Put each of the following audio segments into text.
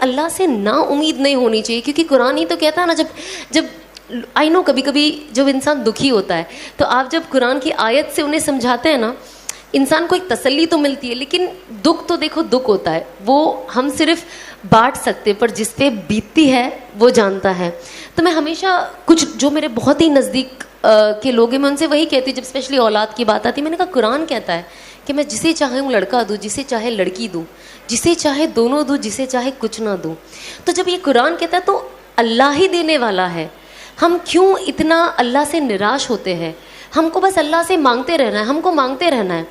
अल्लाह से ना उम्मीद नहीं होनी चाहिए, क्योंकि कुरान ही तो कहता है ना, जब जब आई नो कभी कभी जब इंसान दुखी होता है तो आप जब कुरान की आयत से उन्हें समझाते हैं ना, इंसान को एक तसल्ली तो मिलती है, लेकिन दुख तो देखो दुख होता है, वो हम सिर्फ बांट सकते, पर जिस पे बीतती है वो जानता है। तो मैं हमेशा कुछ जो मेरे बहुत ही नज़दीक के लोग हैं मैं उनसे वही कहती हूँ, जब स्पेशली औलाद की बात आती है, मैंने कहा कुरान कहता है कि मैं जिसे चाहे हूँ लड़का दूँ, जिसे चाहे लड़की दूँ, जिसे चाहे दोनों दूँ, जिसे चाहे कुछ ना दूँ। तो जब ये कुरान कहता है तो अल्लाह ही देने वाला है, हम क्यों इतना अल्लाह से निराश होते हैं? हमको बस अल्लाह से मांगते रहना है, हमको मांगते रहना है,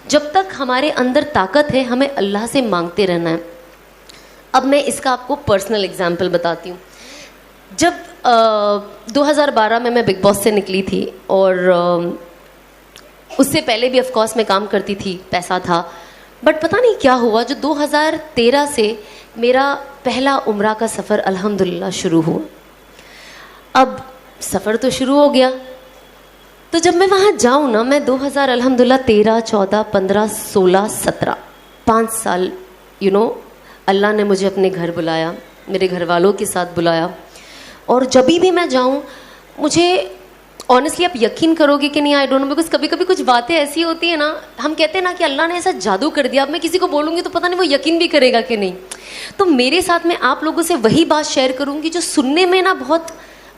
जब तक हमारे अंदर ताकत है हमें अल्लाह से मांगते रहना है। अब मैं इसका आपको पर्सनल एग्जाम्पल बताती हूँ। जब 2012 में मैं बिग बॉस से निकली थी, और उससे पहले भी ऑफ कोर्स मैं काम करती थी, पैसा था, बट पता नहीं क्या हुआ, जो 2013 से मेरा पहला उम्रा का सफ़र अल्हम्दुलिल्लाह शुरू हुआ। अब सफ़र तो शुरू हो गया, तो जब मैं वहाँ जाऊँ ना, मैं 2000 अल्हम्दुलिल्लाह 13, 14, 15, 16, 17 5 साल अल्लाह ने मुझे अपने घर बुलाया, मेरे घर वालों के साथ बुलाया, और जब भी मैं जाऊँ मुझे ऑनेस्टली आप यकीन करोगे कि नहीं, आई डोंट नो, बिकॉज कभी कभी कुछ बातें ऐसी होती है ना, हम कहते हैं ना कि अल्लाह ने ऐसा जादू कर दिया, अब मैं किसी को बोलूँगी तो पता नहीं वो यकीन भी करेगा कि नहीं। तो मेरे साथ मैं आप लोगों से वही बात शेयर करूँगी जो सुनने में ना बहुत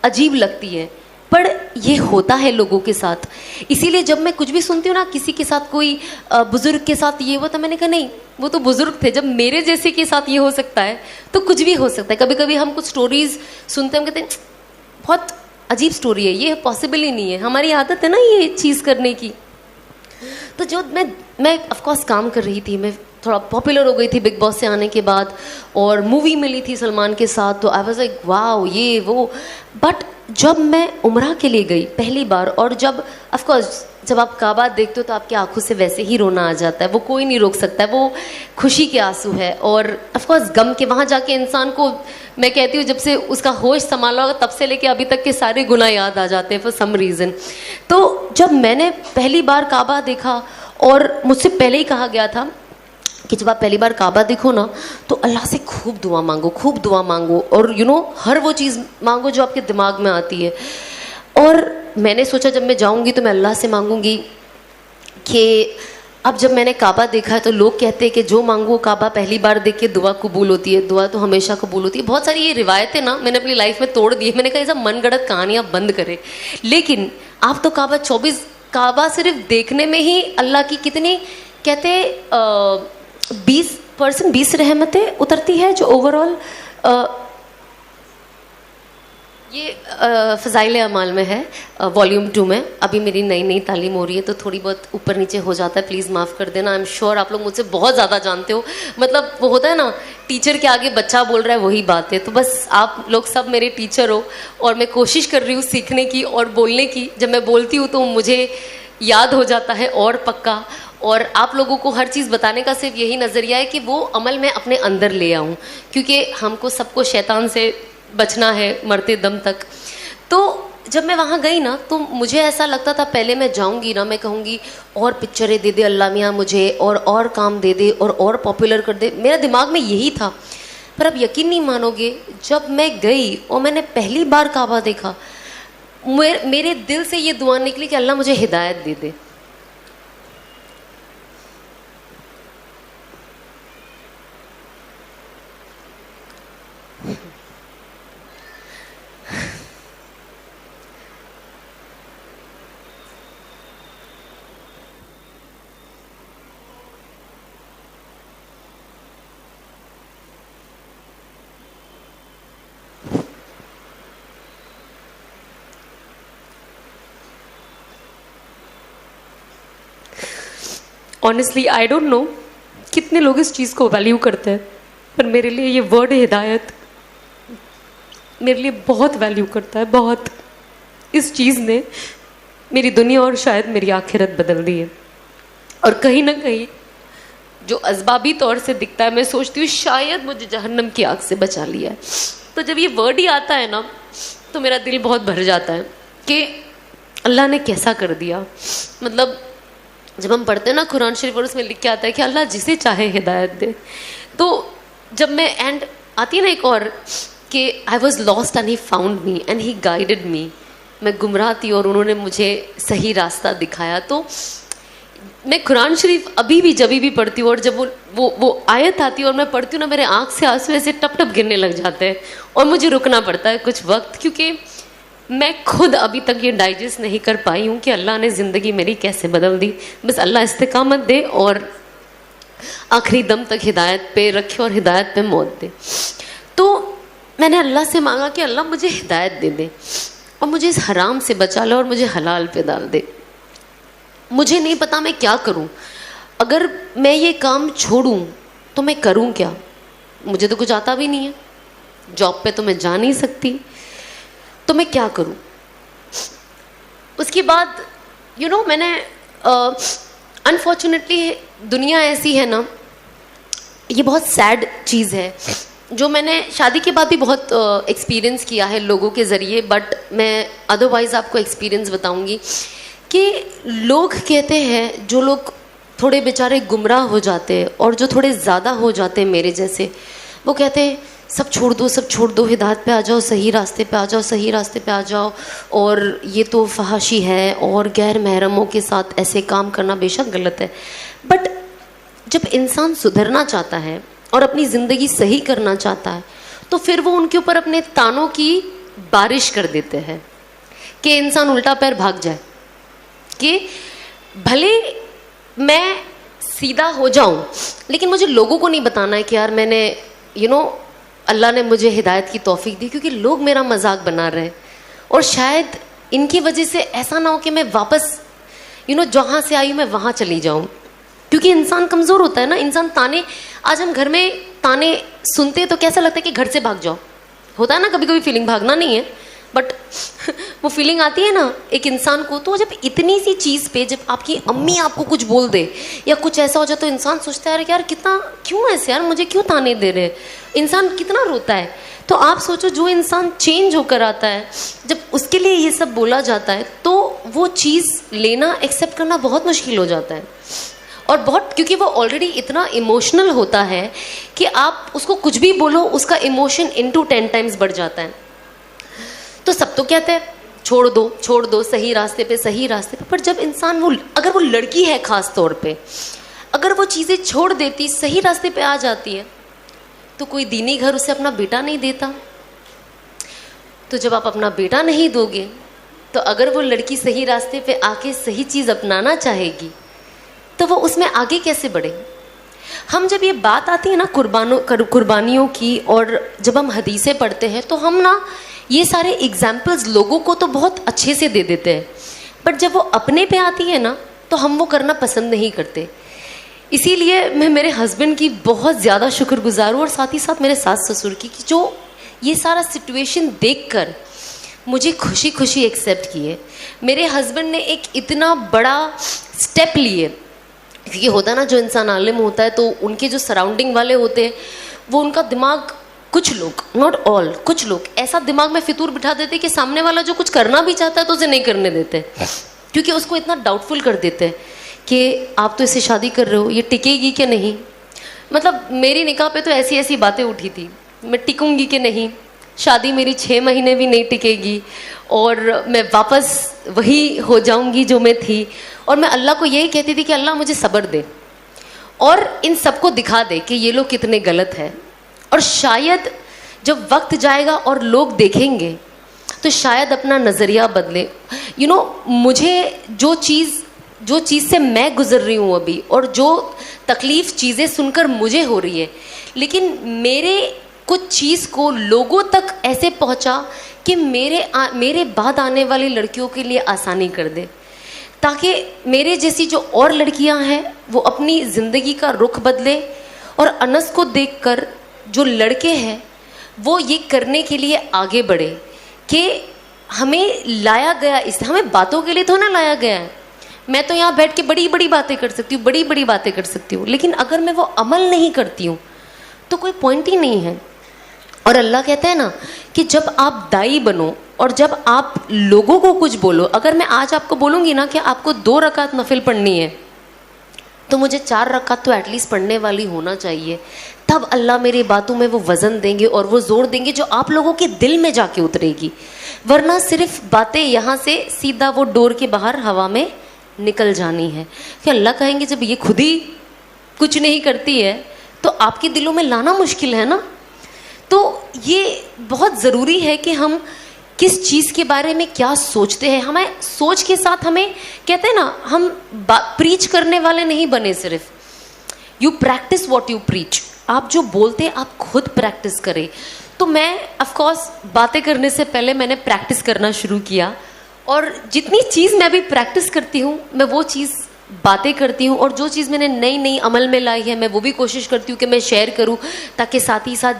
अजीब लगती है, पर ये होता है लोगों के साथ। इसीलिए जब मैं कुछ भी सुनती हूँ ना, किसी के साथ कोई बुजुर्ग के साथ ये हुआ, तो मैंने कहा नहीं, वो तो बुजुर्ग थे, जब मेरे जैसे के साथ ये हो सकता है तो कुछ भी हो सकता है। कभी कभी हम कुछ स्टोरीज सुनते हैं, हम कहते हैं बहुत अजीब स्टोरी है, ये पॉसिबल ही नहीं है, हमारी आदत है ना ये चीज़ करने की। तो जो मैं ऑफकोर्स काम कर रही थी, मैं थोड़ा पॉपुलर हो गई थी बिग बॉस से आने के बाद, और मूवी मिली थी सलमान के साथ, तो आई वाज लाइक वाओ ये वो। बट जब मैं उम्रा के लिए गई पहली बार, और जब ऑफकोर्स जब आप काबा देखते हो तो आपकी आंखों से वैसे ही रोना आ जाता है, वो कोई नहीं रोक सकता है, वो खुशी के आंसू है, और ऑफकोर्स गम के। वहाँ जाके इंसान को, मैं कहती हूँ, जब से उसका होश संभाला होगा तब से लेके अभी तक के सारे गुनाह याद आ जाते हैं फॉर सम रीज़न। तो जब मैंने पहली बार काबा देखा, और मुझसे पहले ही कहा गया था कि जब आप पहली बार काबा देखो ना तो अल्लाह से खूब दुआ मांगो, खूब दुआ मांगो, और हर वो चीज़ मांगो जो आपके दिमाग में आती है। और मैंने सोचा जब मैं जाऊंगी तो मैं अल्लाह से मांगूंगी कि अब जब मैंने काबा देखा है तो लोग कहते हैं कि जो मांगो काबा पहली बार देख के दुआ कबूल होती है, दुआ तो हमेशा कबूल होती है। बहुत सारी ये रिवायतें ना मैंने अपनी लाइफ में तोड़ दी है। मैंने कहा ये सब मनगढ़ंत कहानियाँ बंद करें, लेकिन आप तो काबा सिर्फ देखने में ही अल्लाह की कितनी कहते 20% रहमतें उतरती है, जो ओवरऑल ये फ़ज़ाइल अमाल में है, वॉल्यूम 2 में। अभी मेरी नई तालीम हो रही है तो थोड़ी बहुत ऊपर नीचे हो जाता है, प्लीज़ माफ़ कर देना। आई एम श्योर आप लोग मुझसे बहुत ज़्यादा जानते हो, मतलब वो होता है ना टीचर के आगे बच्चा बोल रहा है, वही बात है। तो बस आप लोग सब मेरे टीचर हो, और मैं कोशिश कर रही हूँ सीखने की और बोलने की। जब मैं बोलती हूँ तो मुझे याद हो जाता है और पक्का, और आप लोगों को हर चीज़ बताने का सिर्फ यही नज़रिया है कि वो अमल मैं अपने अंदर ले आऊँ, क्योंकि हमको सबको शैतान से बचना है मरते दम तक। तो जब मैं वहाँ गई ना तो मुझे ऐसा लगता था, पहले मैं जाऊँगी ना मैं कहूँगी और पिक्चरें दे दे अल्लाह मियाँ मुझे, और काम दे दे, और पॉपुलर कर दे, मेरा दिमाग में यही था। पर अब यकीन नहीं मानोगे, जब मैं गई और मैंने पहली बार काबा देखा, मेरे दिल से ये दुआ निकली कि अल्लाह मुझे हिदायत दे दे। ऑनेस्टली आई डोंट नो कितने लोग इस चीज़ को वैल्यू करते हैं, पर मेरे लिए ये वर्ड हिदायत मेरे लिए बहुत वैल्यू करता है, बहुत। इस चीज़ ने मेरी दुनिया और शायद मेरी आखिरत बदल दी है। और कहीं ना कहीं जो असबाबी तौर से दिखता है, मैं सोचती हूँ शायद मुझे जहन्नम की आग से बचा लिया है। तो जब ये वर्ड ही आता है ना तो मेरा दिल बहुत भर जाता है कि अल्लाह ने कैसा कर दिया। मतलब जब हम पढ़ते हैं ना कुरान शरीफ और उसमें लिख के आता है कि अल्लाह जिसे चाहे हिदायत दे। तो जब मैं आती है ना एक और कि I was lost and he found me and he guided मी। मैं गुमराह थी और उन्होंने मुझे सही रास्ता दिखाया। तो मैं कुरान शरीफ अभी भी जब भी पढ़ती हूँ और जब वो आयत आती है और मैं पढ़ती हूँ ना, मेरे आँख से आंसू ऐसे टप टप गिरने लग जाते हैं और मुझे रुकना पड़ता है कुछ वक्त, क्योंकि मैं खुद अभी तक ये डाइजेस्ट नहीं कर पाई हूँ कि अल्लाह ने ज़िंदगी मेरी कैसे बदल दी। बस अल्लाह इस्तिकामत दे और आखिरी दम तक हिदायत पे रखे और हिदायत पे मौत दे। तो मैंने अल्लाह से मांगा कि अल्लाह मुझे हिदायत दे दे और मुझे इस हराम से बचा ले और मुझे हलाल पे डाल दे। मुझे नहीं पता मैं क्या करूं। अगर मैं ये काम छोड़ूं तो मैं करूं क्या? मुझे तो कुछ आता भी नहीं है, जॉब पे तो मैं जा नहीं सकती, तो मैं क्या करूं? उसके बाद मैंने अनफॉर्चुनेटली दुनिया ऐसी है ना, ये बहुत सैड चीज़ है जो मैंने शादी के बाद भी बहुत एक्सपीरियंस किया है लोगों के ज़रिए, बट मैं अदरवाइज़ आपको एक्सपीरियंस बताऊंगी कि लोग कहते हैं, जो लोग थोड़े बेचारे गुमराह हो जाते हैं और जो थोड़े ज़्यादा हो जाते हैं मेरे जैसे, वो कहते हैं सब छोड़ दो, सब छोड़ दो, हिदायत पे आ जाओ, सही रास्ते पे आ जाओ, सही रास्ते पे आ जाओ, और ये तो फहाशी है और गैर महरमों के साथ ऐसे काम करना बेशक गलत है। बट जब इंसान सुधरना चाहता है और अपनी ज़िंदगी सही करना चाहता है तो फिर वो उनके ऊपर अपने तानों की बारिश कर देते हैं कि इंसान उल्टा पैर भाग जाए, कि भले मैं सीधा हो जाऊं लेकिन मुझे लोगों को नहीं बताना है कि यार मैंने अल्लाह ने मुझे हिदायत की तौफीक दी, क्योंकि लोग मेरा मजाक बना रहे हैं और शायद इनकी वजह से ऐसा ना हो कि मैं वापस जहाँ से आई मैं वहाँ चली जाऊँ, क्योंकि इंसान कमज़ोर होता है ना। इंसान ताने, आज हम घर में ताने सुनते तो कैसा लगता है कि घर से भाग जाओ, होता है ना कभी कभी फीलिंग, भागना नहीं है बट वो फीलिंग आती है ना एक इंसान को। तो जब इतनी सी चीज़ पे जब आपकी अम्मी आपको कुछ बोल दे या कुछ ऐसा हो जाए तो इंसान सोचता है यार कितना, क्यों ऐसे यार, मुझे क्यों ताने दे रहे, इंसान कितना रोता है। तो आप सोचो जो इंसान चेंज होकर आता है, जब उसके लिए ये सब बोला जाता है तो वो चीज़ लेना, एक्सेप्ट करना बहुत मुश्किल हो जाता है। और बहुत, क्योंकि वो ऑलरेडी इतना इमोशनल होता है कि आप उसको कुछ भी बोलो उसका इमोशन इनटू 10 टाइम्स बढ़ जाता है। तो सब तो कहते हैं छोड़ दो, सही रास्ते पे, सही रास्ते पे। पर जब इंसान अगर वो लड़की है ख़ास तौर पे, अगर वो चीज़ें छोड़ देती, सही रास्ते पे आ जाती है, तो कोई दीनी घर उसे अपना बेटा नहीं देता। तो जब आप अपना बेटा नहीं दोगे तो अगर वो लड़की सही रास्ते पे आके सही चीज़ अपनाना चाहेगी तो वो उसमें आगे कैसे बढ़े? हम जब ये बात आती है ना कुर्बानियों की, और जब हम हदीसें पढ़ते हैं तो हम ना ये सारे एग्जाम्पल्स लोगों को तो बहुत अच्छे से दे देते हैं, बट जब वो अपने पे आती है ना तो हम वो करना पसंद नहीं करते। इसीलिए मैं मेरे हस्बैंड की बहुत ज़्यादा शुक्रगुजार हूँ और साथ ही साथ मेरे सास ससुर की, कि जो ये सारा सिचुएशन देखकर मुझे खुशी खुशी एक्सेप्ट किए। मेरे हस्बैंड ने एक इतना बड़ा स्टेप लिए, क्योंकि होता ना जो इंसान आलिम होता है तो उनके जो सराउंडिंग वाले होते हैं वो उनका दिमाग, कुछ लोग, नॉट ऑल, कुछ लोग ऐसा दिमाग में फितूर बिठा देते कि सामने वाला जो कुछ करना भी चाहता है तो उसे नहीं करने देते, क्योंकि उसको इतना डाउटफुल कर देते हैं कि आप तो इससे शादी कर रहे हो, ये टिकेगी कि नहीं। मतलब मेरी निकाह पे तो ऐसी ऐसी बातें उठी थी, मैं टिकूंगी कि नहीं, शादी मेरी 6 महीने भी नहीं टिकेगी और मैं वापस वही हो जाऊंगी जो मैं थी। और मैं अल्लाह को यही कहती थी कि अल्लाह मुझे सब्र दे और इन सबको दिखा दे कि ये लोग कितने गलत हैं। और शायद जब वक्त जाएगा और लोग देखेंगे तो शायद अपना नज़रिया बदले। मुझे जो चीज़ से मैं गुजर रही हूँ अभी, और जो तकलीफ़ चीज़ें सुनकर मुझे हो रही है, लेकिन मेरे कुछ चीज़ को लोगों तक ऐसे पहुँचा कि मेरे बाद आने वाली लड़कियों के लिए आसानी कर दे, ताकि मेरे जैसी जो और लड़कियां हैं वो अपनी ज़िंदगी का रुख बदले। और अनस को देखकर जो लड़के हैं वो ये करने के लिए आगे बढ़े कि हमें लाया गया, इसलिए हमें बातों के लिए तो ना लाया गया है। मैं तो यहाँ बैठ के बड़ी बड़ी बातें कर सकती हूँ, बड़ी बड़ी बातें कर सकती हूँ, लेकिन अगर मैं वो अमल नहीं करती हूँ तो कोई पॉइंट ही नहीं है। और अल्लाह कहता है ना कि जब आप दाई बनो और जब आप लोगों को कुछ बोलो, अगर मैं आज आपको बोलूँगी ना कि आपको 2 रकात नफिल पढ़नी है तो मुझे 4 रकात तो एटलीस्ट पढ़ने वाली होना चाहिए, तब अल्लाह मेरी बातों में वो वज़न देंगे और वो जोर देंगे जो आप लोगों के दिल में जाके उतरेगी। वरना सिर्फ बातें यहाँ से सीधा वो डोर के बाहर हवा में निकल जानी है। फिर अल्लाह कहेंगे जब ये खुद ही कुछ नहीं करती है तो आपके दिलों में लाना मुश्किल है ना। तो ये बहुत ज़रूरी है कि हम किस चीज़ के बारे में क्या सोचते हैं। हमें सोच के साथ हमें कहते हैं ना, हम प्रीच करने वाले नहीं बने, सिर्फ you practice what you preach. आप जो बोलते हैं आप खुद प्रैक्टिस करें। तो मैं ऑफ कोर्स बातें करने से पहले मैंने प्रैक्टिस करना शुरू किया, और जितनी चीज़ मैं अभी प्रैक्टिस करती हूँ मैं वो चीज़ बातें करती हूँ, और जो चीज़ मैंने नई नई अमल में लाई है मैं वो भी कोशिश करती हूँ कि मैं शेयर करूँ, ताकि साथ ही साथ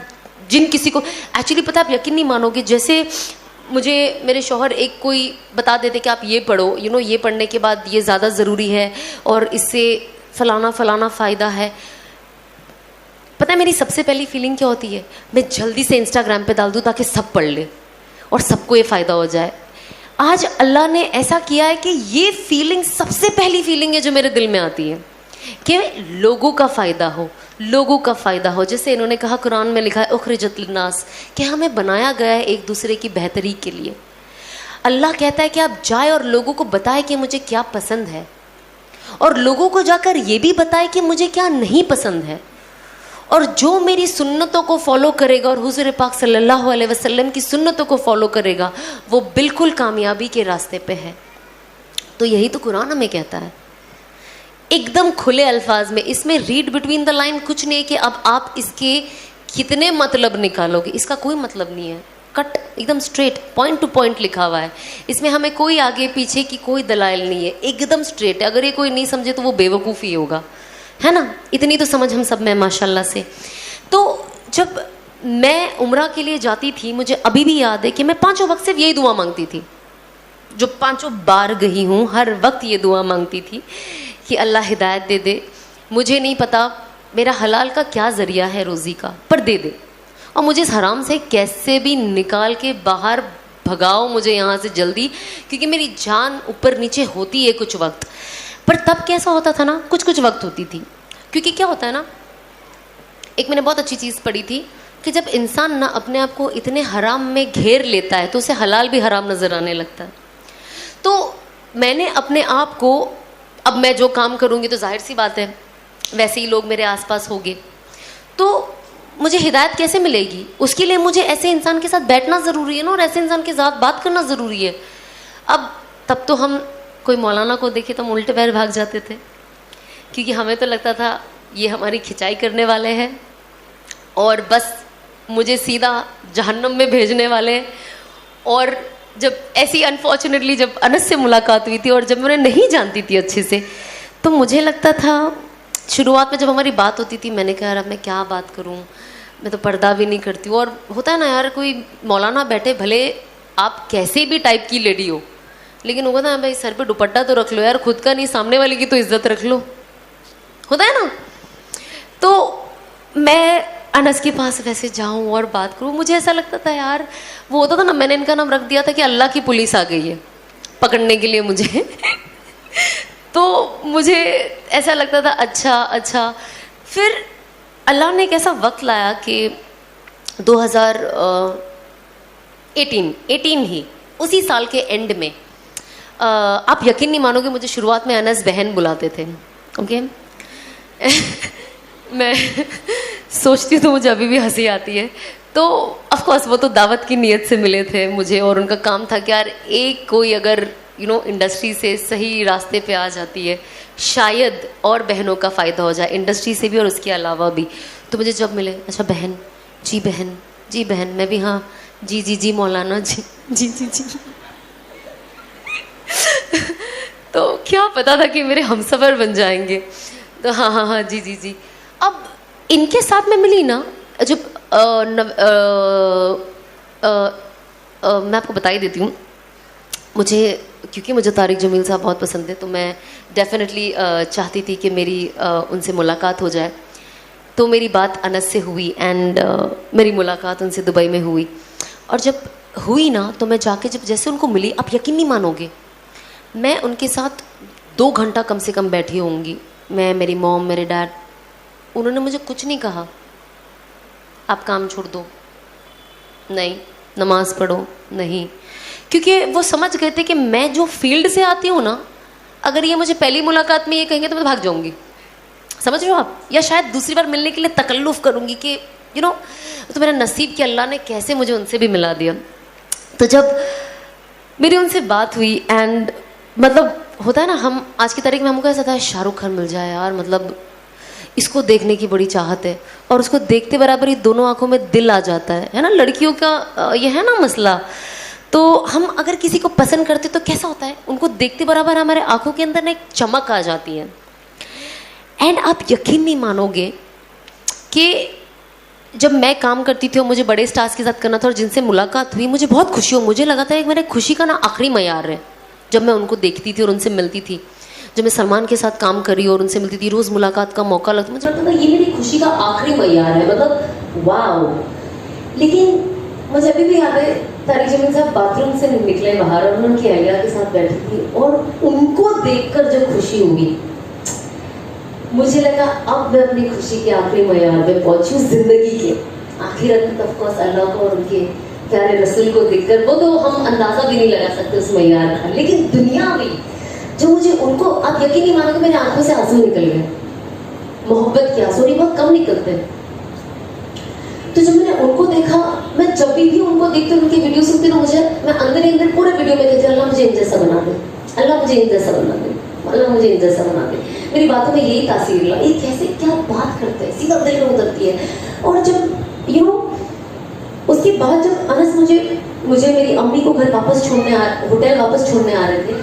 जिन किसी को एक्चुअली पता, आप यकीन नहीं मानोगे, जैसे मुझे मेरे शौहर एक कोई बता देते कि आप ये पढ़ो, ये पढ़ने के बाद ये ज़्यादा ज़रूरी है और इससे फलाना फलाना फ़ायदा है। पता है मेरी सबसे पहली फीलिंग क्या होती है? मैं जल्दी से इंस्टाग्राम पे डाल दूँ ताकि सब पढ़ ले और सबको ये फ़ायदा हो जाए। आज अल्लाह ने ऐसा किया है कि ये फीलिंग सबसे पहली फीलिंग है जो मेरे दिल में आती है कि लोगों का फ़ायदा हो, लोगों का फ़ायदा हो। जैसे इन्होंने कहा, कुरान में लिखा है उखरिजत लिन्नास, कि हमें बनाया गया है एक दूसरे की बेहतरी के लिए। अल्लाह कहता है कि आप जाए और लोगों को बताएं कि मुझे क्या पसंद है, और लोगों को जाकर ये भी बताएं कि मुझे क्या नहीं पसंद है। और जो मेरी सुन्नतों को फॉलो करेगा और हुज़ूर पाक सल्लल्लाहु अलैहि वसल्लम की सुन्नतों को फॉलो करेगा, वो बिल्कुल कामयाबी के रास्ते पे है। तो यही तो कुरान हमें कहता है एकदम खुले अल्फाज में। इसमें रीड बिटवीन द लाइन कुछ नहीं है कि अब आप इसके कितने मतलब निकालोगे, इसका कोई मतलब नहीं है। कट एकदम स्ट्रेट पॉइंट टू पॉइंट लिखा हुआ है। इसमें हमें कोई आगे पीछे की कोई दलाइल नहीं है, एकदम स्ट्रेट है। अगर ये कोई नहीं समझे तो वो बेवकूफ़ी ही होगा, है ना। इतनी तो समझ हम सब में माशाल्लाह से। तो जब मैं उम्रा के लिए जाती थी, मुझे अभी भी याद है कि मैं 5 वक्त सिर्फ यही दुआ मांगती थी। जो 5 बार गई हूँ हर वक्त ये दुआ मांगती थी कि अल्लाह हिदायत दे दे। मुझे नहीं पता मेरा हलाल का क्या ज़रिया है रोज़ी का, पर दे दे, और मुझे इस हराम से कैसे भी निकाल के बाहर भगाओ मुझे यहाँ से जल्दी, क्योंकि मेरी जान ऊपर नीचे होती है कुछ वक्त। पर तब कैसा होता था ना, कुछ कुछ वक्त होती थी। क्योंकि क्या होता है ना, एक मैंने बहुत अच्छी चीज़ पढ़ी थी कि जब इंसान ना अपने आप को इतने हराम में घेर लेता है तो उसे हलाल भी हराम नज़र आने लगता है। तो मैंने अपने आप को, अब मैं जो काम करूँगी तो जाहिर सी बात है वैसे ही लोग मेरे आसपास होंगे, तो मुझे हिदायत कैसे मिलेगी? उसके लिए मुझे ऐसे इंसान के साथ बैठना ज़रूरी है ना, और ऐसे इंसान के साथ बात करना ज़रूरी है। अब तब तो हम कोई मौलाना को देखे तो हम उल्टे पैर भाग जाते थे, क्योंकि हमें तो लगता था ये हमारी खिंचाई करने वाले हैं और बस मुझे सीधा जहन्नम में भेजने वाले हैं। और जब ऐसी अनफॉर्चुनेटली जब अनस से मुलाकात हुई थी और जब मैं उन्हें नहीं जानती थी अच्छे से, तो मुझे लगता था, शुरुआत में जब हमारी बात होती थी, मैंने कहा यार अब मैं क्या बात करूं, मैं तो पर्दा भी नहीं करती हूँ। और होता है ना यार, कोई मौलाना बैठे, भले आप कैसे भी टाइप की लेडी हो, लेकिन होगा ना भाई सर पे दुपट्टा तो रख लो यार, खुद का नहीं सामने वाले की तो इज्जत रख लो, होता है ना। तो मैं अनस के पास वैसे जाऊं और बात करूं, मुझे ऐसा लगता था यार, वो होता था ना, मैंने इनका नाम रख दिया था कि अल्लाह की पुलिस आ गई है पकड़ने के लिए मुझे तो मुझे ऐसा लगता था अच्छा। फिर अल्लाह ने एक ऐसा वक्त लाया कि 2018 ही, उसी साल के एंड में, आप यकीन नहीं मानोगे, मुझे शुरुआत में अनस बहन बुलाते थे, ओके मैं सोचती हूँ तो मुझे अभी भी हंसी आती है। तो ऑफ कोर्स वो तो दावत की नीयत से मिले थे मुझे, और उनका काम था कि यार एक कोई अगर इंडस्ट्री से सही रास्ते पे आ जाती है, शायद और बहनों का फ़ायदा हो जाए, इंडस्ट्री से भी और उसके अलावा भी। तो मुझे जब मिले, अच्छा बहन, जी बहन, जी बहन, मैं भी हाँ, जी जी जी मौलाना, जी जी जी जी तो क्या पता था कि मेरे हमसफर बन जाएंगे। तो हाँ हाँ हाँ, जी जी जी। अब इनके साथ मैं मिली ना, जब मैं आपको बता ही देती हूँ, क्योंकि मुझे तारिक जमील साहब बहुत पसंद है, तो मैं डेफिनेटली चाहती थी कि मेरी उनसे मुलाकात हो जाए। तो मेरी बात अनस से हुई एंड मेरी मुलाकात उनसे दुबई में हुई। और जब हुई ना, तो मैं जाके जब जैसे उनको मिली, आप यकीन नहीं मानोगे, मैं उनके साथ 2 घंटा कम से कम बैठी होंगी। मैं, मेरी मॉम, मेरे डैड, उन्होंने मुझे कुछ नहीं कहा आप काम छोड़ दो, नहीं नमाज पढ़ो, नहीं, क्योंकि वो समझ गए थे कि मैं जो फील्ड से आती हूँ ना, अगर ये मुझे पहली मुलाकात में ये कहेंगे तो मैं भाग जाऊंगी, समझ रहे हो आप, या शायद दूसरी बार मिलने के लिए तकल्लुफ़ करूंगी कि यू नो, तो मेरा नसीब कि अल्लाह ने कैसे मुझे उनसे भी मिला दिया। तो जब मेरी उनसे बात हुई एंड मतलब होता है ना, हम आज की तारीख में हमको ऐसा था शाहरुख खान मिल जाए यार, मतलब इसको देखने की बड़ी चाहत है, और उसको देखते बराबर ही दोनों आंखों में दिल आ जाता है ना, लड़कियों का ये है ना मसला। तो हम अगर किसी को पसंद करते तो कैसा होता है, उनको देखते बराबर हमारे आंखों के अंदर ना एक चमक आ जाती है। एंड आप यकीन नहीं मानोगे कि जब मैं काम करती थी और मुझे बड़े स्टार्स के साथ करना था और जिनसे मुलाकात हुई, मुझे बहुत खुशी हुई, मुझे लगा था कि मेरे खुशी का ना आखिरी मयार है जब मैं उनको देखती थी और उनसे मिलती थी। जब मैं सलमान के साथ काम करी और उनसे मिलती थी, रोज़ मुलाकात का मौका लगता, मुझे लगता था ये मेरी खुशी का आखिरी मयार है, मतलब वाओ। लेकिन मुझे अभी भी याद है, तारिक जमील साहब बाथरूम से निकले बाहर और उनकी अहलिया के साथ बैठी थी और उनको देखकर जो खुशी हुई, मुझे लगा अब मैं अपनी खुशी के आखिरी मयार पे पहुंची हूँ जिंदगी के। आखिरत ऑफ कोर्स अल्लाह को और उनके प्यारे रसूल को देखकर, वो तो हम अंदाजा भी नहीं लगा सकते उस मयार का। लेकिन दुनिया में जो मुझे उनको, आप यकीन नहीं मानोगे मेरी आंखों से आंसू निकल गए, मोहब्बत के आंसू, नहीं बहुत कम निकलते। तो जब मैंने उनको देखा, मैं जब भी उनको देखती हूँ, उनकी वीडियो सुनती हूँ, मुझे मैं अंदर ही अंदर पूरे वीडियो में कहती हूँ अल्लाह मुझे इन जैसा बना दे, अल्लाह मुझे इन जैसा बना दे, अल्लाह मुझे इन जैसा बना दे। मेरी बातों में यही तासीर ला, ये कैसे क्या बात करते हैं, सीधा दिल में उतरती है। और जब यू नो उसके बाद जब अनस मुझे मेरी अम्मी को घर वापस छोड़ने होटल वापस छोड़ने आ रहे थे,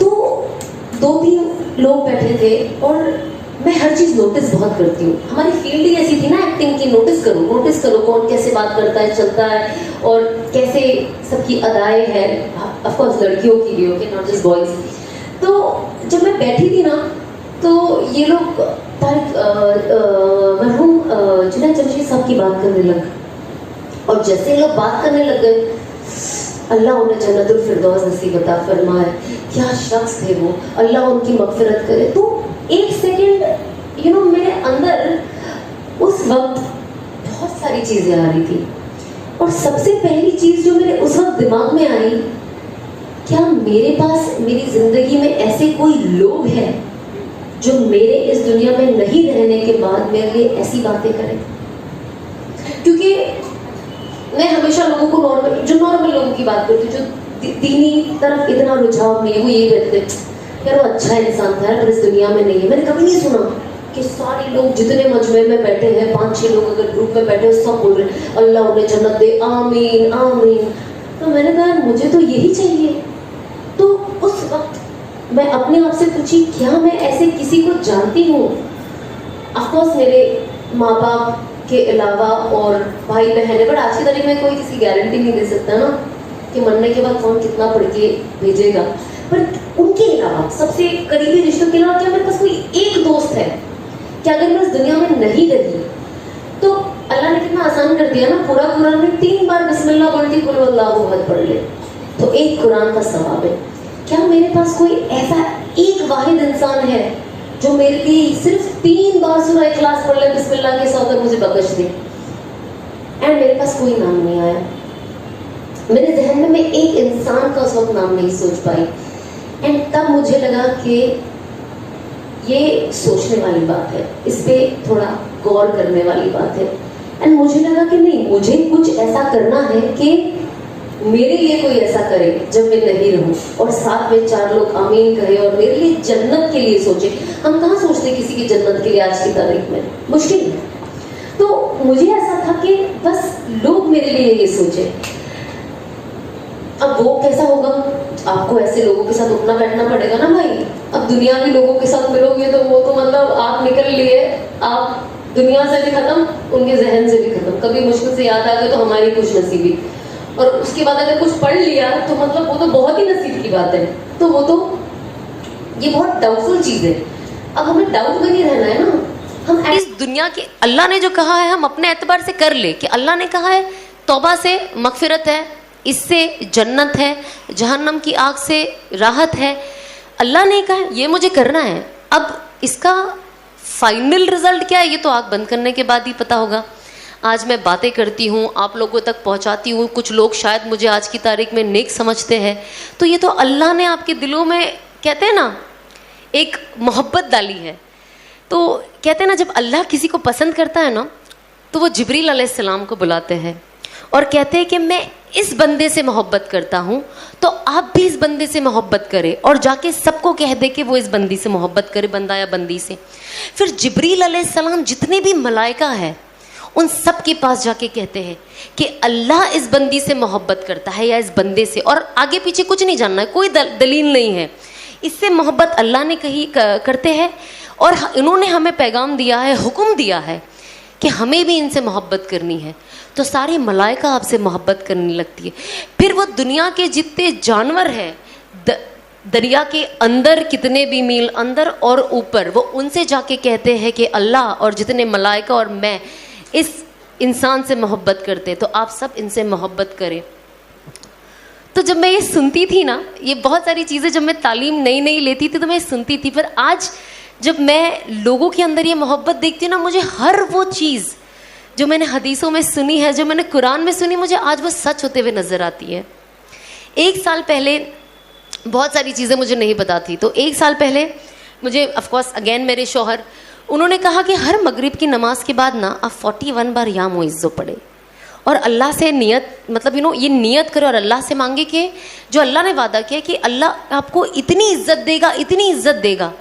तो 2-3 लोग बैठे थे और मैं हर चीज़ नोटिस बहुत करती हूँ। हमारी फील्ड ही ऐसी थी ना एक्टिंग की, नोटिस करो कौन कैसे बात करता है, चलता है, और कैसे सबकी अदाएं हैं, ऑफ कोर्स लड़कियों की भी, ओके, नॉट जस्ट बॉयज। तो जब मैं बैठी थी ना, तो ये लोग मरहूम जुनैद जमशेद साहब की बात करने लगे, और जैसे ये लोग बात करने लग गए, अल्लाह उन्हें जन्नतुल फिरदौस नसीब अता फरमाए, क्या शख्स थे वो, अल्लाह उनकी मगफिरत करे। तो एक सेकंड यू नो मेरे अंदर उस वक्त बहुत सारी चीजें आ रही थी, और सबसे पहली चीज जो मेरे उस वक्त दिमाग में आई, क्या मेरे पास मेरी जिंदगी में ऐसे कोई लोग हैं जो मेरे इस दुनिया में नहीं रहने के बाद मेरे लिए ऐसी बातें करें। क्योंकि मैं हमेशा लोगों को नॉर्मल लोगों की बात करती हूँ, जो दीनी तरफ इतना रुझाव नहीं है, वो यही कहते हैं यार वो अच्छा इंसान था पर इस दुनिया में नहीं है। मैंने कभी नहीं सुना कि सारे लोग जितने मजमे में बैठे हैं, 5-6 लोग अगर ग्रुप में बैठे हैं, सब बोल रहे हैं अल्लाह उन्हें जन्नत दे, आमीन आमीन। तो मैंने कहा मुझे तो यही चाहिए। तो उस वक्त मैं अपने आप से पूछी, क्या मैं ऐसे किसी को जानती हूँ? ऑफकोर्स मेरे माँ बाप के अलावा और भाई बहन है, बट आज की तारीख में कोई किसी गारंटी नहीं दे सकता ना कि मरने के बाद कौन कितना पढ़ के भेजेगा। पर उनके अलावा सबसे करीबी रिश्तों के अलावा क्या मेरे पास कोई एक दोस्त है कि अगर मैं इस दुनिया में नहीं रही तो अल्लाह ने कितना आसान कर दिया ना, पूरा कुरान में 3 बार बिस्मिल्लाह बोल के कुल वल्लाहु अहद पढ़ ले तो एक कुरान का सवाब है। क्या मेरे पास कोई ऐसा एक वाहिद इंसान है जो मेरे लिए सिर्फ 3 बार सूरह इखलास पढ़ ले बिस्मिल्लाह के साथ और मुझे बख्श दे? एंड मेरे पास कोई नाम नहीं आया मेरे जहन में, मैं एक इंसान का उस वक्त नाम नहीं सोच पाई। एंड तब मुझे लगा कि ये सोचने वाली बात है, इस पे थोड़ा गौर करने वाली बात है। एंड मुझे लगा कि नहीं, मुझे कुछ ऐसा करना है कि मेरे लिए कोई ऐसा करे जब मैं नहीं रहूं, और साथ में 4 लोग आमीन कहे और मेरे लिए जन्नत के लिए सोचे। हम कहाँ सोचते किसी की जन्नत के लिए आज की तारीख में, मुश्किल है। तो मुझे ऐसा था कि बस लोग मेरे लिए ये सोचे। अब वो कैसा होगा, आपको ऐसे लोगों के साथ उठना बैठना पड़ेगा ना भाई। अब दुनियावी लोगों के साथ मिलोगे तो वो तो मतलब आप निकल लिए, आप दुनिया से भी खत्म, उनके जहन से भी खत्म। कभी मुश्किल से याद आ गए तो हमारी कुछ नसीबी, और उसके बाद अगर कुछ पढ़ लिया तो मतलब वो तो बहुत ही नसीब की बात है। तो वो तो ये बहुत डाउटफुल चीज है। अब हमें डाउट में नहीं रहना है ना, हम इस दुनिया की, अल्लाह ने जो कहा है हम अपने एतबार से कर ले कि अल्लाह ने कहा है तौबा से मगफिरत है, इससे जन्नत है, जहन्नम की आग से राहत है। अल्लाह ने कहा ये मुझे करना है। अब इसका फाइनल रिजल्ट क्या है ये तो आँख बंद करने के बाद ही पता होगा। आज मैं बातें करती हूँ, आप लोगों तक पहुँचाती हूँ, कुछ लोग शायद मुझे आज की तारीख में नेक समझते हैं, तो ये तो अल्लाह ने आपके दिलों में, कहते हैं ना, एक मोहब्बत डाली है। तो कहते हैं ना, जब अल्लाह किसी को पसंद करता है ना, तो वो जिब्रील अलैहिस्सलाम को बुलाते हैं और कहते हैं कि मैं इस बंदे से मोहब्बत करता हूँ, तो आप भी इस बंदे से मोहब्बत करें, और जाके सबको कह दे कि वो इस बंदी से मोहब्बत करे, बंदा या बंदी से। फिर जिब्रील अलैहिस्सलाम जितने भी मलाइका है उन सब के पास जाके कहते हैं कि अल्लाह इस बंदी से मोहब्बत करता है या इस बंदे से, और आगे पीछे कुछ नहीं जानना है, कोई दलील नहीं है, इससे मोहब्बत अल्लाह ने कही करते हैं और इन्होंने हमें पैगाम दिया है, हुक्म दिया है कि हमें भी इनसे मोहब्बत करनी है। तो सारी मलाइका आपसे मोहब्बत करने लगती है। फिर वो दुनिया के जितने जानवर हैं, दरिया के अंदर कितने भी मील अंदर और ऊपर, वो उनसे जाके कहते हैं कि अल्लाह और जितने मलाइका और मैं इस इंसान से मोहब्बत करते, तो आप सब इनसे मोहब्बत करें। तो जब मैं ये सुनती थी ना, ये बहुत सारी चीज़ें जब मैं तालीम नई नई लेती थी तो मैं सुनती थी, पर आज जब मैं लोगों के अंदर ये मोहब्बत देखती हूँ ना, मुझे हर वो चीज़ जो मैंने हदीसों में सुनी है, जो मैंने कुरान में सुनी, मुझे आज वो सच होते हुए नज़र आती है। एक साल पहले बहुत सारी चीज़ें मुझे नहीं पता थी, तो एक साल पहले मुझे ऑफकोर्स अगेन मेरे शौहर, उन्होंने कहा कि हर मगरिब की नमाज के बाद ना आप 41 बार या मुइज़्ज़ो पढ़े और अल्लाह से नियत, मतलब ये नियत करो और अल्लाह से मांगे कि जो अल्लाह ने वादा किया कि अल्लाह आपको इतनी इज्जत देगा, इतनी इज्जत देगा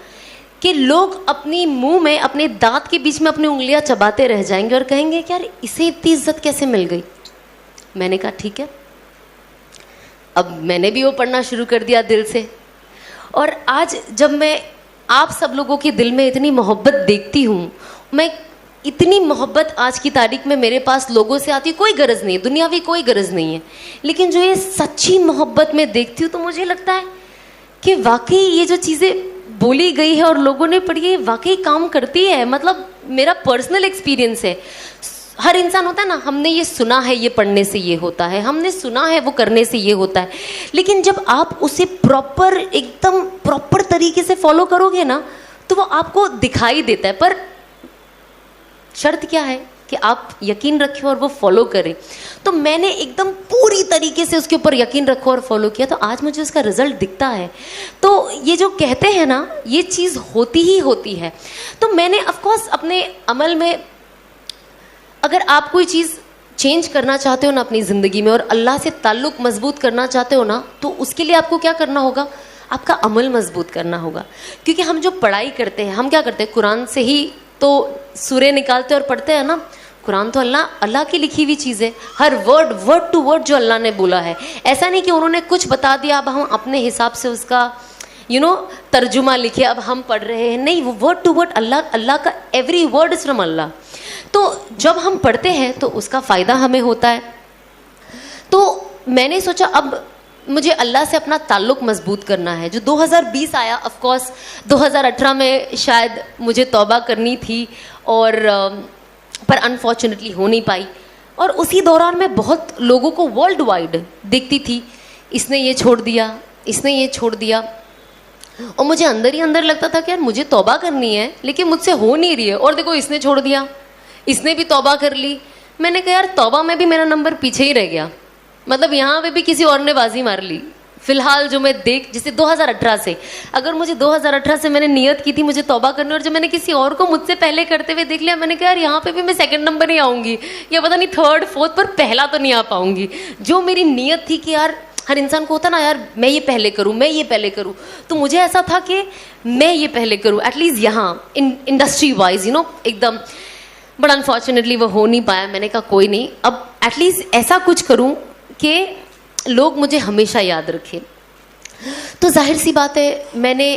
कि लोग अपनी मुंह में, अपने दांत के बीच में अपनी उंगलियां चबाते रह जाएंगे और कहेंगे कि यार इसे इतनी इज्जत कैसे मिल गई। मैंने कहा ठीक है। अब मैंने भी वो पढ़ना शुरू कर दिया दिल से, और आज जब मैं आप सब लोगों के दिल में इतनी मोहब्बत देखती हूँ, मैं इतनी मोहब्बत आज की तारीख में मेरे पास लोगों से आती, कोई गरज नहीं है, दुनियावी कोई गरज नहीं है, लेकिन जो ये सच्ची मोहब्बत में देखती हूँ तो मुझे लगता है कि वाकई ये जो चीज़ें बोली गई है और लोगों ने पढ़ी है वाकई काम करती है। मतलब मेरा पर्सनल एक्सपीरियंस है। हर इंसान होता है ना, हमने ये सुना है ये पढ़ने से ये होता है, हमने सुना है वो करने से ये होता है, लेकिन जब आप उसे प्रॉपर, एकदम प्रॉपर तरीके से फॉलो करोगे ना, तो वो आपको दिखाई देता है। पर शर्त क्या है कि आप यकीन रखें और वो फॉलो करें। तो मैंने एकदम पूरी तरीके से उसके ऊपर यकीन रखा और फॉलो किया, तो आज मुझे उसका रिजल्ट दिखता है। तो ये जो कहते हैं ना, ये चीज़ होती ही होती है। तो मैंने ऑफकोर्स अपने अमल में, अगर आप कोई चीज़ चेंज करना चाहते हो ना अपनी ज़िंदगी में और अल्लाह से ताल्लुक़ मजबूत करना चाहते हो ना, तो उसके लिए आपको क्या करना होगा, आपका अमल मजबूत करना होगा। क्योंकि हम जो पढ़ाई करते हैं, हम क्या करते हैं, कुरान से ही तो सूरे निकालते और पढ़ते हैं ना। कुरान तो अल्लाह की लिखी हुई चीज़ है, हर वर्ड टू वर्ड जो अल्लाह ने बोला है। ऐसा नहीं कि उन्होंने कुछ बता दिया, अब हम अपने हिसाब से उसका तर्जुमा लिखे, अब हम पढ़ रहे हैं। नहीं, वो वर्ड टू वर्ड अल्लाह का, एवरी वर्ड इज फ्रॉम अल्लाह। तो जब हम पढ़ते हैं तो उसका फ़ायदा हमें होता है। तो मैंने सोचा अब मुझे अल्लाह से अपना ताल्लुक़ मजबूत करना है। जो 2020 आया, ऑफकोर्स 2018 में शायद मुझे तौबा करनी थी, और पर अनफॉर्चुनेटली हो नहीं पाई। और उसी दौरान मैं बहुत लोगों को वर्ल्ड वाइड देखती थी, इसने ये छोड़ दिया, इसने ये छोड़ दिया, और मुझे अंदर ही अंदर लगता था कि यार मुझे तौबा करनी है लेकिन मुझसे हो नहीं रही है। और देखो इसने छोड़ दिया, इसने भी तौबा कर ली। मैंने कहा यार तौबा में भी मेरा नंबर पीछे ही रह गया, मतलब यहाँ पे भी किसी और ने बाजी मार ली। फिलहाल जो मैं जैसे 2018 से, अगर मुझे 2018 से मैंने नियत की थी मुझे तौबा करनी, और जब मैंने किसी और को मुझसे पहले करते हुए देख लिया, मैंने कहा यार यहाँ पे भी मैं सेकंड नंबर ही आऊँगी, या पता नहीं थर्ड फोर्थ, पर पहला तो नहीं आ पाऊँगी। जो मेरी नियत थी कि यार हर इंसान को होता ना, यार मैं ये पहले करूँ, मैं ये पहले करूँ, तो मुझे ऐसा था कि मैं ये पहले करूँ, एटलीस्ट यहाँ इंडस्ट्री वाइज एकदम। बट अनफॉर्चुनेटली वो हो नहीं पाया। मैंने कहा कोई नहीं, अब एटलीस्ट ऐसा कुछ करूँ कि लोग मुझे हमेशा याद रखें। तो जाहिर सी बात है, मैंने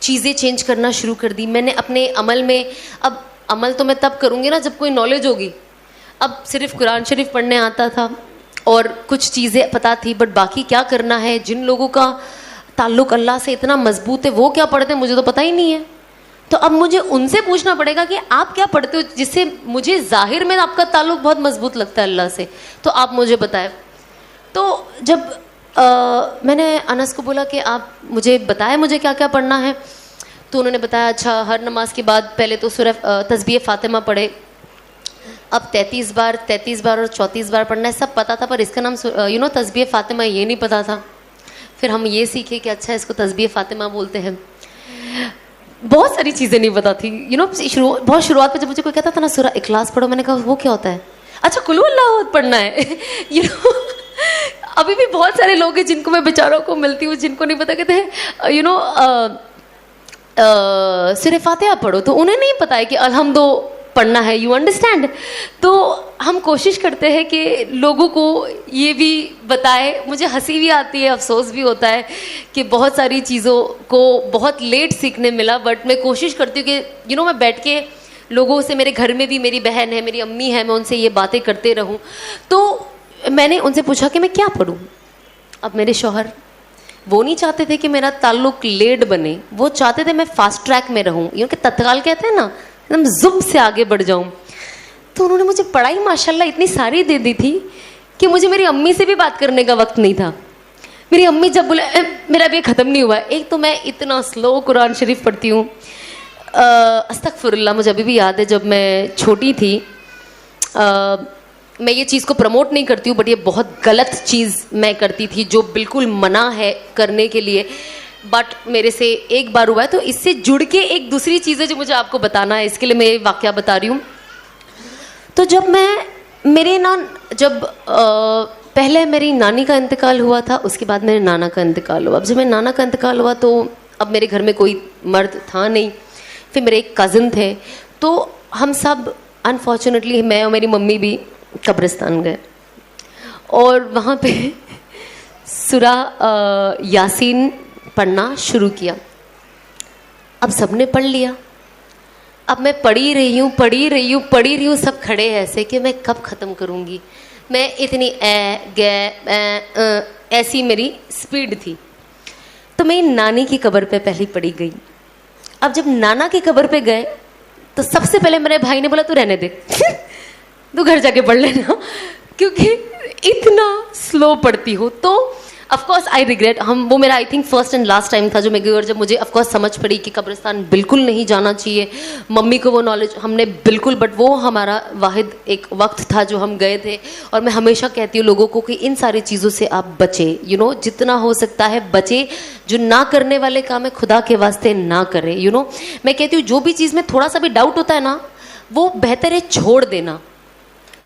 चीज़ें चेंज करना शुरू कर दी। मैंने अपने अमल में, अब अमल तो मैं तब करूँगी ना जब कोई नॉलेज होगी। अब सिर्फ कुरान शरीफ पढ़ने आता था और कुछ चीज़ें पता थी, बट बाकी क्या करना है, जिन लोगों का ताल्लुक़ अल्लाह से इतना मजबूत है वो क्या पढ़ते हैं मुझे तो पता ही नहीं है। तो अब मुझे उनसे पूछना पड़ेगा कि आप क्या पढ़ते हो, जिससे मुझे ज़ाहिर में आपका ताल्लुक़ बहुत मजबूत लगता है अल्लाह से, तो आप मुझे बताएं। तो जब मैंने अनस को बोला कि आप मुझे बताएं मुझे क्या क्या पढ़ना है, तो उन्होंने बताया अच्छा हर नमाज के बाद पहले तो सूरह तस्बीह फातिमा पढ़े, अब 33 बार और 34 बार पढ़ना है, सब पता था, पर इसका नाम तस्बीह फातिमा ये नहीं पता था। फिर हम ये सीखे कि अच्छा इसको तस्बीह फातिमा बोलते हैं। बहुत सारी चीज़ें नहीं पता थी, बहुत शुरुआत में जब मुझे कोई कहता था ना सूरह इखलास पढ़ो, मैंने कहा वो क्या होता है, अच्छा कुल हुवल्लाहु पढ़ना है। अभी भी बहुत सारे लोग हैं जिनको मैं बेचारों को मिलती हूँ जिनको नहीं पता, कहते हैं सूरह फातिहा पढ़ो, तो उन्हें नहीं पता है कि अलहम्दो पढ़ना है, यू अंडरस्टैंड। तो हम कोशिश करते हैं कि लोगों को ये भी बताए। मुझे हंसी भी आती है, अफसोस भी होता है कि बहुत सारी चीज़ों को बहुत लेट सीखने मिला, बट मैं कोशिश करती हूँ कि मैं बैठ के लोगों से, मेरे घर में भी मेरी बहन है, मेरी अम्मी है, मैं उनसे ये बातें करते रहूँ। तो मैंने उनसे पूछा कि मैं क्या पढ़ूँ। अब मेरे शौहर वो नहीं चाहते थे कि मेरा ताल्लुक लेट बने, वो चाहते थे मैं फास्ट ट्रैक में रहूँ, क्योंकि तत्काल कहते हैं ना, एकदम जुम से आगे बढ़ जाऊँ। तो उन्होंने मुझे पढ़ाई माशाल्लाह इतनी सारी दे दी थी कि मुझे मेरी अम्मी से भी बात करने का वक्त नहीं था। मेरी अम्मी जब बोले मेरा भी ख़त्म नहीं हुआ। एक तो मैं इतना स्लो कुरान शरीफ पढ़ती हूँ, अस्तगफिरुल्लाह। मुझे अभी भी याद है जब मैं छोटी थी, मैं ये चीज़ को प्रमोट नहीं करती हूँ, बट ये बहुत गलत चीज़ मैं करती थी जो बिल्कुल मना है करने के लिए, बट मेरे से एक बार हुआ है। तो इससे जुड़ के एक दूसरी चीज़ है जो मुझे आपको बताना है, इसके लिए मैं ये वाक़या बता रही हूँ। तो जब पहले मेरी नानी का इंतकाल हुआ था, उसके बाद मेरे नाना का इंतकाल हुआ। अब जब मेरे नाना का इंतकाल हुआ तो अब मेरे घर में कोई मर्द था नहीं, फिर मेरे एक कज़न थे, तो हम सब अनफॉर्चुनेटली, मैं और मेरी मम्मी भी कब्रिस्तान गए और वहाँ पे सूरह यासीन पढ़ना शुरू किया। अब सबने पढ़ लिया, अब मैं पढ़ी रही हूँ, सब खड़े हैं ऐसे कि मैं कब ख़त्म करूँगी। मैं इतनी ऐसी मेरी स्पीड थी। तो मैं नानी की कब्र पे पहले पढ़ी गई। अब जब नाना की कब्र पे गए तो सबसे पहले मेरे भाई ने बोला तू रहने दे तू घर जाके पढ़ लेना, क्योंकि इतना स्लो पढ़ती हो। तो ऑफ कोर्स आई रिग्रेट, वो मेरा I think first and last time था जो मैं गई, और जब मुझे ऑफ कोर्स समझ पड़ी कि कब्रिस्तान बिल्कुल नहीं जाना चाहिए। मम्मी को वो नॉलेज हमने बिल्कुल, बट वो हमारा वाहिद एक वक्त था जो हम गए थे। और मैं हमेशा कहती हूँ लोगों को कि इन सारी चीज़ों से आप बचें, जितना हो सकता है बचें। जो ना करने वाले काम है खुदा के वास्ते ना करें। मैं कहती हूँ जो भी चीज़ में थोड़ा सा भी डाउट होता है ना, वो बेहतर है छोड़ देना।